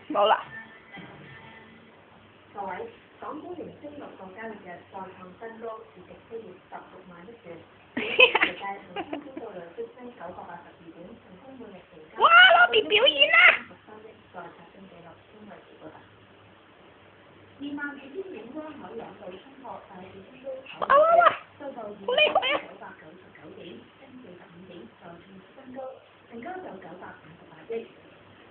冇啦。各位，港股連升6個交易日，再創新高，市值超越16萬億元。世界恒生指數累積升982點，成功每日成交。哇！攞面表演啦！13億，再刷新紀錄，升為幾個大？2萬幾天影光口兩度衝破大市新高，收到2,999點，升45點，再創新高，成交就958億。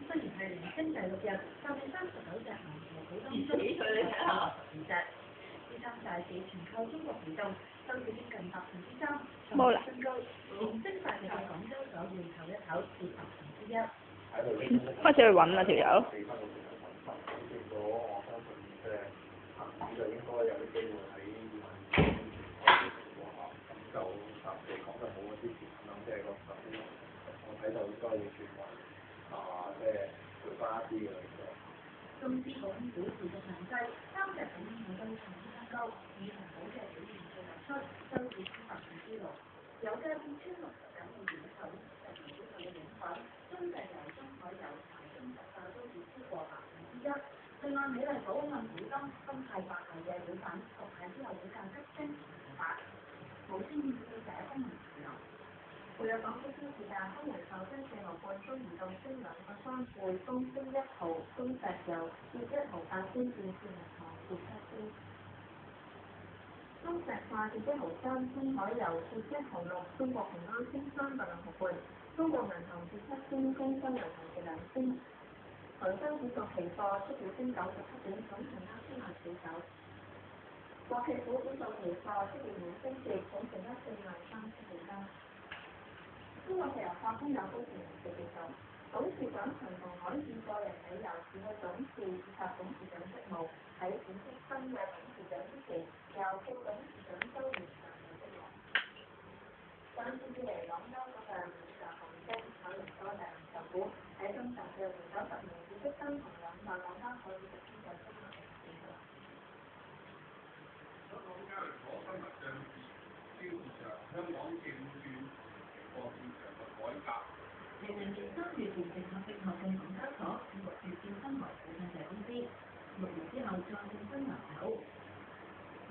雖然係連升第6日，但係39隻藍籌股當中，12隻支撐大市全靠中國移動，收市升近3%，創新高。連升8日嘅廣州所回頭一口，跌1%。開始去揾啦條友。就應該有啲機會喺咁就暫時講就冇嗰啲錢啦，即係個頭先我睇到應該要轉為即係回翻一啲嘅嚟嘅。中資保險股持續強勢，3隻保險股都創新高，以恒保嘅表現最突出，收市升6%。有嘅跌穿69個月後，石油股受到影響，中石油、中海油同埋中石化都跌超過1%。另外，美麗寶按股東分派發行嘅股份復牌之後股價急升8%，冇先至第一公民持有。配有港股收市價，中人壽升4毫半，中移動升2個3，匯豐升1毫，中石油跌1毫8仙，建設銀行跌7仙。中石化跌1毫3，中海油跌1毫6，中國平安升3個2毫半，中國銀行跌7仙，工商銀行跌2仙。恒生指數期貨出表升97點，總成交449。國企股指數期貨出表升跌，總成交43000。中國石油化工有高層嘅指數，董事長陳同海以個人理由辭去董事以及董事長職務，喺選出新嘅董事長之前，由副董事長周元上嘅職務。上市以嚟港交所嘅五隻紅星、海盈多隻藍籌股喺今集嘅回首10年業績分同兩個港交所業績嘅分別係點？香港交易所今日上市標誌着香港證券期貨市場嘅改革。2003月完成合併後嘅港交所6月變身為股份制公司，6年之後再變身藍籌，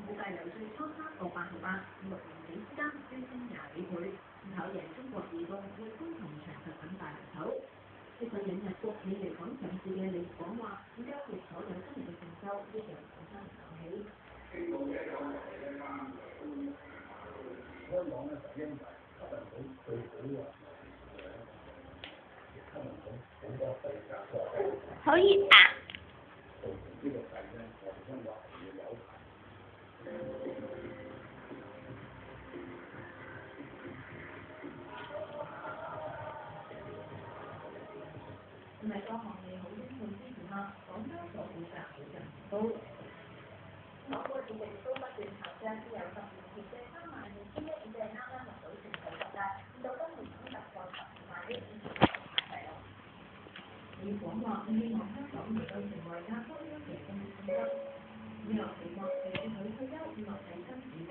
股價由最初3個8毫8，6年幾之間飆升20幾倍，跑贏中國移動、匯豐同長實等大藍籌。呢個引入國企嚟港上市嘅李廣話，交易所有今日嘅成就，一直本身唔講起。香港咧就因為吸引到最好嘅吸引到好多世界各地。好熱啊！造成呢個勢咧，我哋因為係要有排。唔係個行業好英雄之前啦，港交所股價好人高。港股市值都不斷膨脹，有10年期嘅32000億已經啱啱入到全球十大，到今年已經突破12萬億，排第6。李廣話：希望香港能夠成為亞洲優良嘅經濟中心。以後期望隨住佢退休，以後睇新市值。